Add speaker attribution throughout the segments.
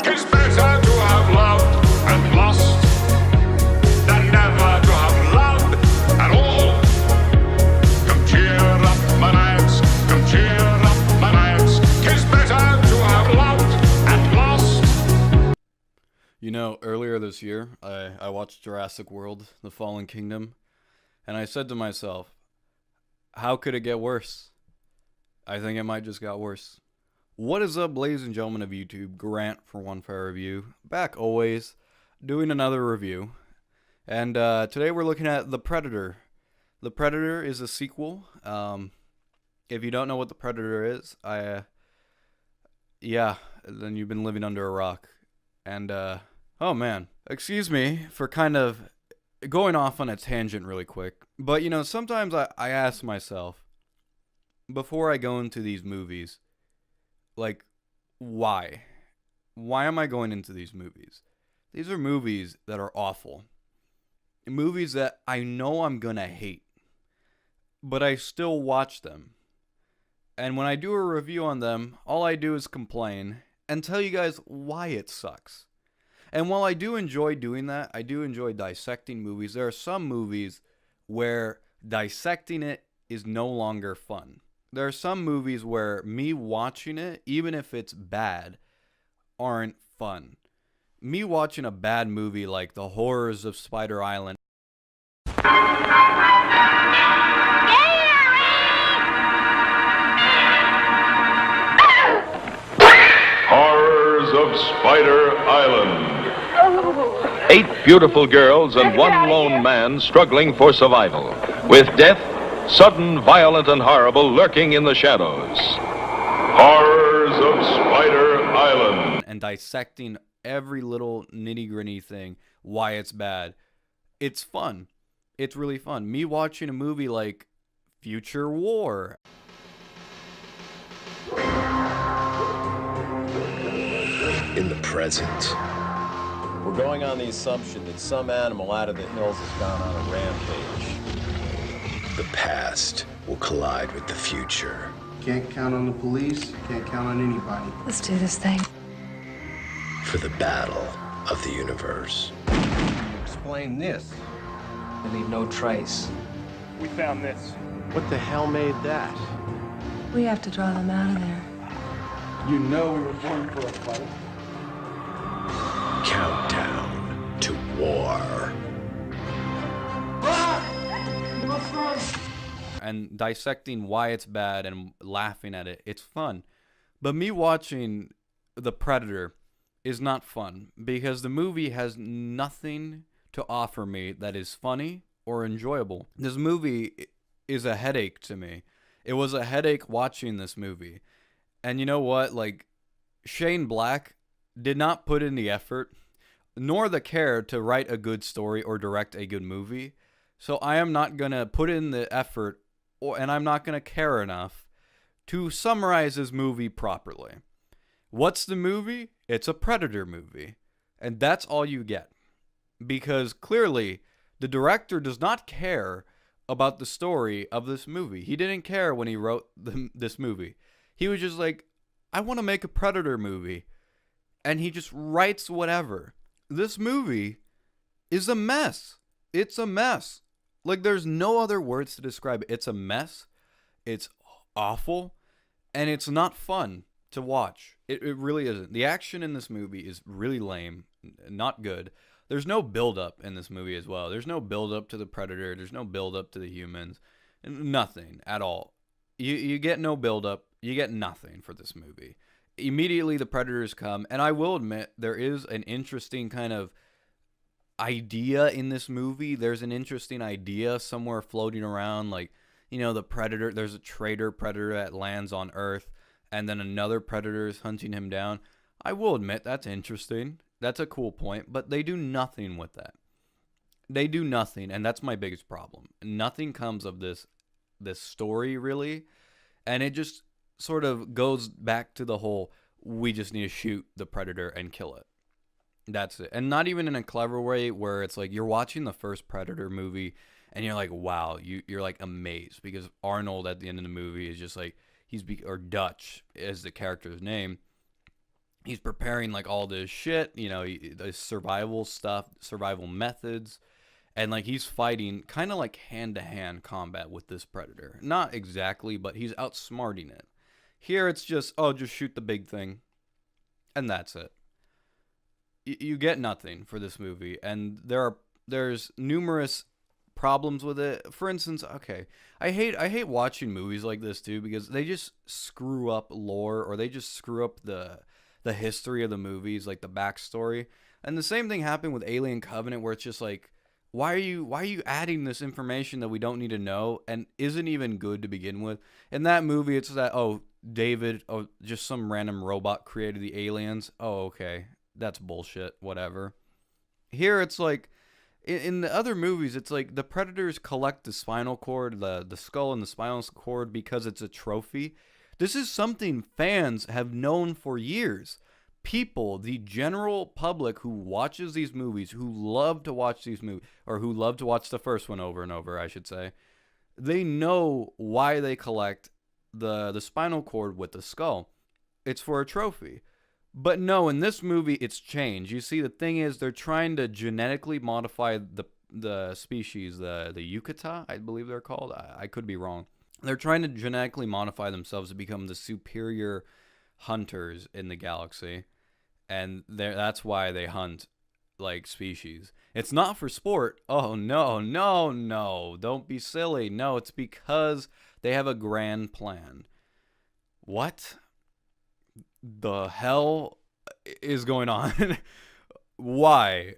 Speaker 1: It's better to have loved and lost than never to have loved at all. Come cheer up my lads, come cheer up my lads. 'Tis better to have loved and lost.
Speaker 2: You know, earlier this year, I watched Jurassic World: The Fallen Kingdom, and I said to myself, how could it get worse? I think it might just got worse. What is up, ladies and gentlemen of YouTube? Grant for One Fair Review, back always, doing another review. And today we're looking at The Predator. The Predator is a sequel. If you don't know what The Predator is, yeah, then you've been living under a rock. And, oh man, excuse me for kind of going off on a tangent really quick. But, you know, sometimes I ask myself, before I go into these movies, like, why? Why am I going into these movies? These are movies that are awful. Movies that I know I'm gonna hate. But I still watch them. And when I do a review on them, all I do is complain and tell you guys why it sucks. And while I do enjoy doing that, I do enjoy dissecting movies. There are some movies where dissecting it is no longer fun. There are some movies where me watching it, even if it's bad, aren't fun. Me watching a bad movie like The Horrors of Spider Island.
Speaker 3: Horrors of Spider Island. 8 beautiful girls and one lone man struggling for survival, with death, sudden, violent, and horrible, lurking in the shadows. Horrors of Spider Island.
Speaker 2: And dissecting every little nitty-gritty thing, why it's bad. It's fun. It's really fun. Me watching a movie like Future War.
Speaker 4: In the present,
Speaker 5: We're going on the assumption that some animal out of the hills has gone on a rampage.
Speaker 4: the past will collide with the future.
Speaker 6: Can't count on the police, can't count on anybody.
Speaker 7: Let's do this thing.
Speaker 4: For the battle of the universe.
Speaker 6: Explain this.
Speaker 8: They leave no trace.
Speaker 1: We found this.
Speaker 6: What the hell made that?
Speaker 7: We have to draw them out of there.
Speaker 6: You know we were born for a fight.
Speaker 4: Countdown to war.
Speaker 2: And dissecting why it's bad and laughing at it, it's fun. But me watching The Predator is not fun because the movie has nothing to offer me that is funny or enjoyable. This movie is a headache to me. It was a headache watching this movie. And you know what? Like, Shane Black did not put in the effort nor the care to write a good story or direct a good movie. So I am not going to put in the effort, and I'm not going to care enough to summarize this movie properly. What's the movie? It's a Predator movie. And that's all you get. Because clearly, the director does not care about the story of this movie. He didn't care when he wrote this movie. He was just like, I want to make a Predator movie. And he just writes whatever. This movie is a mess. It's a mess. Like, there's no other words to describe it. It's a mess. It's awful. And it's not fun to watch. It really isn't. The action in this movie is really lame. Not good. There's no build-up in this movie as well. There's no build-up to the Predator. There's no build-up to the humans. Nothing at all. You get no build-up. You get nothing for this movie. Immediately, the Predators come. And I will admit, there is an interesting kind of idea in this movie. There's an interesting idea somewhere floating around. Like, you know, the Predator. There's a traitor Predator that lands on Earth. And then another Predator is hunting him down. I will admit, that's interesting. That's a cool point, but they do nothing with that. They do nothing, and that's my biggest problem. Nothing comes of this story, really, and it just sort of goes back to the whole, we just need to shoot the Predator and kill it. That's it. And not even in a clever way where it's like you're watching the first Predator movie and you're like, wow, you're like amazed because Arnold at the end of the movie is just like, or Dutch is the character's name. He's preparing like all this shit, the survival stuff, survival methods. And like he's fighting kind of like hand-to-hand combat with this Predator. Not exactly, but he's outsmarting it. Here it's just, just shoot the big thing. And that's it. You get nothing for this movie, and there's numerous problems with it. For instance, okay, I hate watching movies like this too because they just screw up lore, or they just screw up the history of the movies, like the backstory. And the same thing happened with Alien Covenant, where it's just like, why are you adding this information that we don't need to know and isn't even good to begin with? In that movie, it's that David, just some random robot created the aliens. Oh, okay. That's bullshit, whatever. Here it's like, in the other movies, it's like the Predators collect the spinal cord, the skull and the spinal cord because it's a trophy. This is something fans have known for years. People, the general public who watches these movies, who love to watch these movies, or who love to watch the first one over and over, I should say, they know why they collect the spinal cord with the skull. It's for a trophy. But no, in this movie, it's changed. You see, the thing is, they're trying to genetically modify the species, the Yucata, I believe they're called. I could be wrong. They're trying to genetically modify themselves to become the superior hunters in the galaxy. And that's why they hunt, like, species. It's not for sport. Oh, no. Don't be silly. No, it's because they have a grand plan. What the hell is going on? Why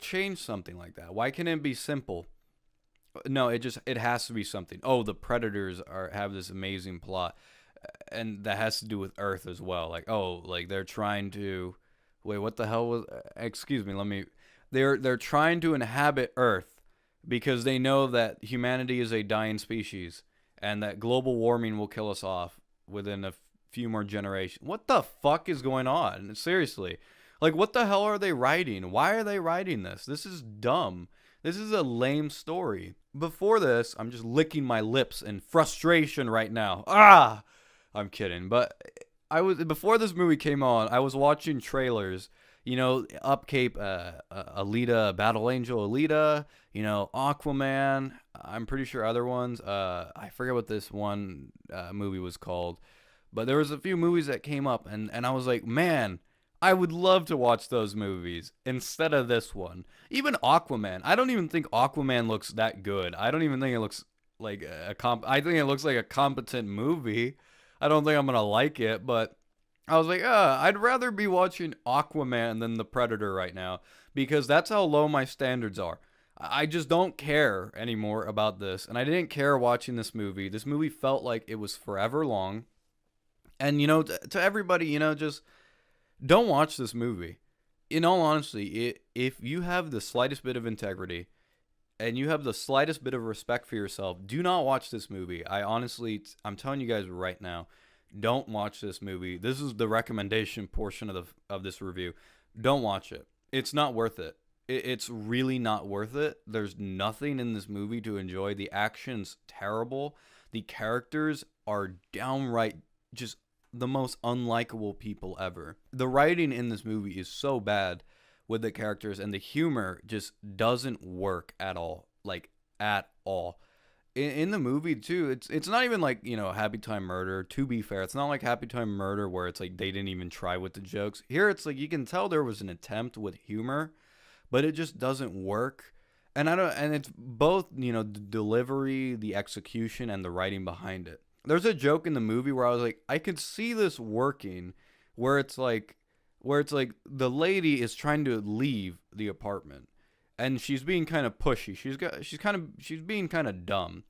Speaker 2: change something like that? Why can't it be simple? No, it has to be something. Oh, the Predators have this amazing plot, and that has to do with Earth as well. Like they're trying to, wait, what the hell was? Excuse me, they're trying to inhabit Earth because they know that humanity is a dying species and that global warming will kill us off within a few more generations. What the fuck is going on? Seriously. Like, what the hell are they writing? Why are they writing this? This is dumb. This is a lame story. Before this, I'm just licking my lips in frustration right now. I'm kidding. But before this movie came on, I was watching trailers. Up Cape, Alita, Battle Angel Alita, Aquaman. I'm pretty sure other ones. I forget what this one movie was called. But there was a few movies that came up, and I was like, man, I would love to watch those movies instead of this one. Even Aquaman. I don't even think Aquaman looks that good. I don't even think it looks like I think it looks like a competent movie. I don't think I'm going to like it, but I was like, I'd rather be watching Aquaman than The Predator right now because that's how low my standards are. I just don't care anymore about this, and I didn't care watching this movie. This movie felt like it was forever long. And, to everybody, just don't watch this movie. In all honesty, if you have the slightest bit of integrity and you have the slightest bit of respect for yourself, do not watch this movie. I'm telling you guys right now, don't watch this movie. This is the recommendation portion of this review. Don't watch it. It's not worth it. It's really not worth it. There's nothing in this movie to enjoy. The action's terrible. The characters are downright just the most unlikable people ever. The writing in this movie is so bad with the characters, and the humor just doesn't work at all. Like, at all. In the movie, too, it's not even like, Happy Time Murder. To be fair, it's not like Happy Time Murder where it's like they didn't even try with the jokes. Here, it's like you can tell there was an attempt with humor, but it just doesn't work. And it's both, the delivery, the execution, and the writing behind it. There's a joke in the movie where I was like, I could see this working, where it's like the lady is trying to leave the apartment, and she's being kind of pushy. She's being kind of dumb,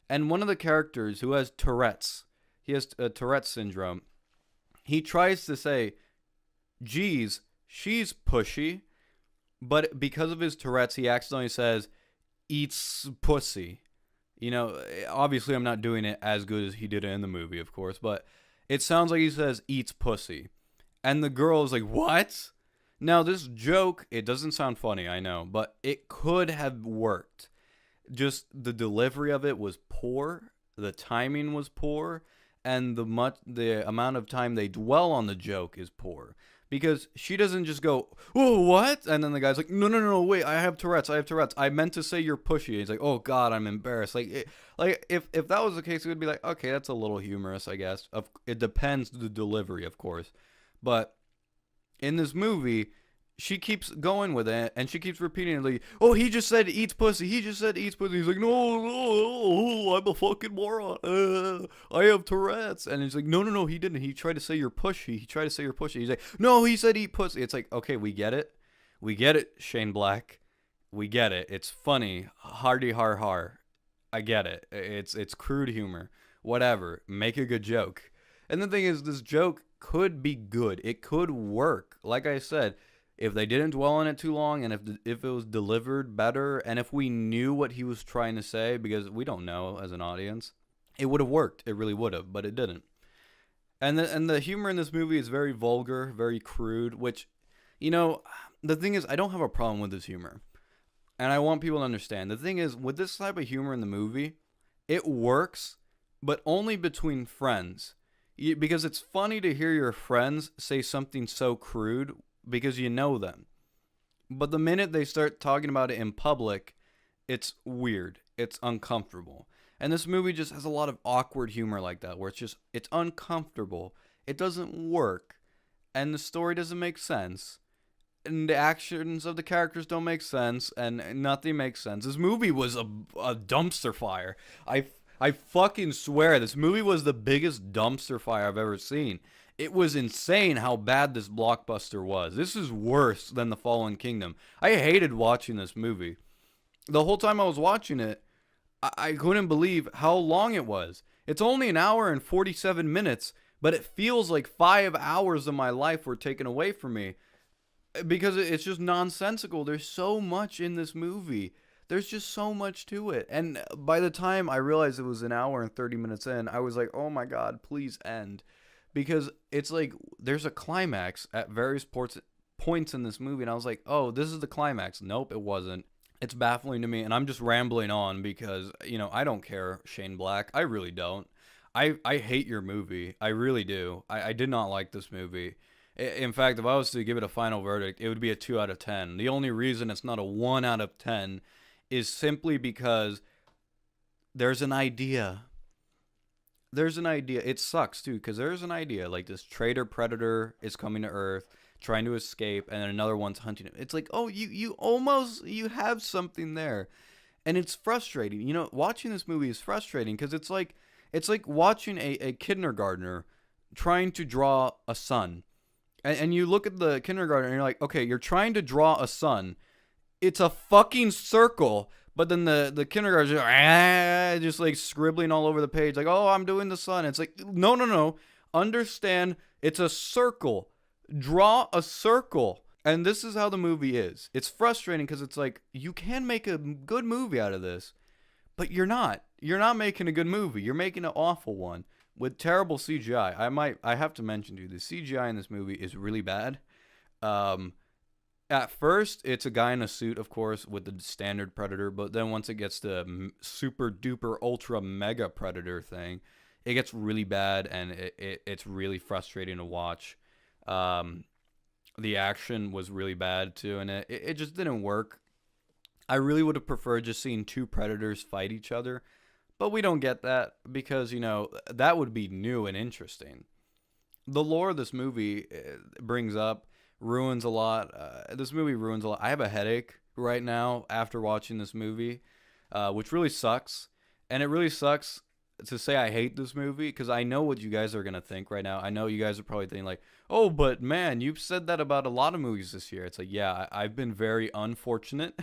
Speaker 2: and one of the characters who has Tourette's, he has Tourette's syndrome. He tries to say, "Geez, she's pushy," but because of his Tourette's, he accidentally says, "Eats pussy." Obviously I'm not doing it as good as he did it in the movie, of course, but it sounds like he says eats pussy. And the girl is like, what? Now, this joke, it doesn't sound funny, I know, but it could have worked. Just the delivery of it was poor, the timing was poor, and the amount of time they dwell on the joke is poor. Because she doesn't just go, "Oh, what?" And then the guy's like, "No, no, no, no, wait, I have Tourette's, I have Tourette's. I meant to say you're pushy." And he's like, "Oh God, I'm embarrassed." If that was the case, it would be like, okay, that's a little humorous, I guess. It depends the delivery, of course. But in this movie, she keeps going with it, and she keeps repeating it like, "Oh, he just said eats pussy. He just said eats pussy." He's like, "No, no, I'm a fucking moron. I have Tourette's." And he's like, "No, no, no, he didn't. He tried to say you're pushy. He tried to say you're pushy." He's like, "No, he said eat pussy." It's like, okay, we get it. We get it, Shane Black. We get it. It's funny. Hardy har har. I get it. It's crude humor. Whatever. Make a good joke. And the thing is, this joke could be good. It could work. Like I said, if they didn't dwell on it too long, and if it was delivered better, and if we knew what he was trying to say, because we don't know as an audience, it would have worked. It really would have, but it didn't. And the humor in this movie is very vulgar, very crude, which, the thing is, I don't have a problem with this humor. And I want people to understand. The thing is, with this type of humor in the movie, it works, but only between friends. Because it's funny to hear your friends say something so crude because you know them. But the minute they start talking about it in public, it's weird. It's uncomfortable. And this movie just has a lot of awkward humor like that, where it's uncomfortable. It doesn't work. And the story doesn't make sense. And the actions of the characters don't make sense. And nothing makes sense. This movie was a dumpster fire. I fucking swear, this movie was the biggest dumpster fire I've ever seen. It was insane how bad this blockbuster was. This is worse than The Fallen Kingdom. I hated watching this movie. The whole time I was watching it, I couldn't believe how long it was. It's only an hour and 47 minutes, but it feels like 5 hours of my life were taken away from me. Because it's just nonsensical. There's so much in this movie. There's just so much to it. And by the time I realized it was an hour and 30 minutes in, I was like, oh my God, please end. Because it's like there's a climax at various points in this movie. And I was like, oh, this is the climax. Nope, it wasn't. It's baffling to me. And I'm just rambling on because, I don't care, Shane Black. I really don't. I hate your movie. I really do. I did not like this movie. In fact, if I was to give it a final verdict, it would be a 2 out of 10. The only reason it's not a 1 out of 10 is simply because there's an idea. There's an idea. It sucks, too, because there's an idea. Like, this traitor predator is coming to Earth, trying to escape, and then another one's hunting him. It's like, oh, you have something there. And it's frustrating. Watching this movie is frustrating because it's like watching a kindergartner trying to draw a sun. And you look at the kindergartner and you're like, okay, you're trying to draw a sun. It's a fucking circle. But then the kindergartner's just like scribbling all over the page. Like, oh, I'm doing the sun. It's like, no. Understand, it's a circle. Draw a circle. And this is how the movie is. It's frustrating because it's like, you can make a good movie out of this. But you're not. You're not making a good movie. You're making an awful one. With terrible CGI. I have to mention to you, the CGI in this movie is really bad. At first, it's a guy in a suit, of course, with the standard Predator. But then once it gets to super duper ultra mega Predator thing, it gets really bad and it's really frustrating to watch. The action was really bad too, and it just didn't work. I really would have preferred just seeing two Predators fight each other. But we don't get that because, that would be new and interesting. The lore this movie ruins a lot. This movie ruins a lot. I have a headache right now after watching this movie, which really sucks. And it really sucks to say I hate this movie because I know what you guys are going to think right now. I know you guys are probably thinking like, oh, but man, you've said that about a lot of movies this year. It's like, yeah, I've been very unfortunate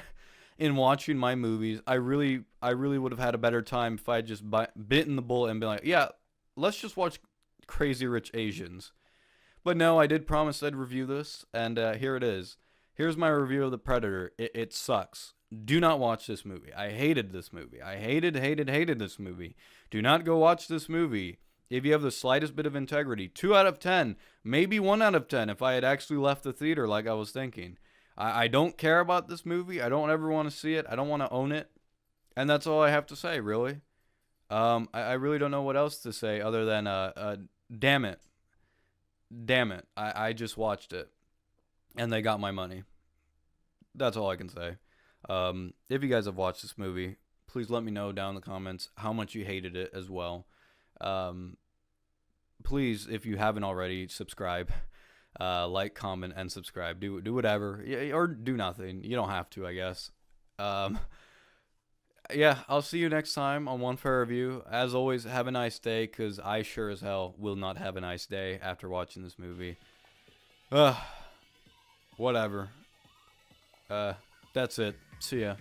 Speaker 2: in watching my movies. I really would have had a better time if I had just bitten the bullet and been like, yeah, let's just watch Crazy Rich Asians. But no, I did promise I'd review this, and here it is. Here's my review of The Predator. It sucks. Do not watch this movie. I hated this movie. I hated this movie. Do not go watch this movie. If you have the slightest bit of integrity, 2 out of 10, maybe 1 out of 10 if I had actually left the theater like I was thinking. I don't care about this movie. I don't ever want to see it. I don't want to own it. And that's all I have to say, really. I really don't know what else to say other than, damn it. Damn it. I just watched it. And they got my money. That's all I can say. If you guys have watched this movie, please let me know down in the comments how much you hated it as well. Please, if you haven't already, subscribe. Like, comment, and subscribe. Do whatever. Or do nothing. You don't have to, I guess. Yeah, I'll see you next time on One Fair Review. As always, have a nice day, because I sure as hell will not have a nice day after watching this movie. Whatever. That's it. See ya.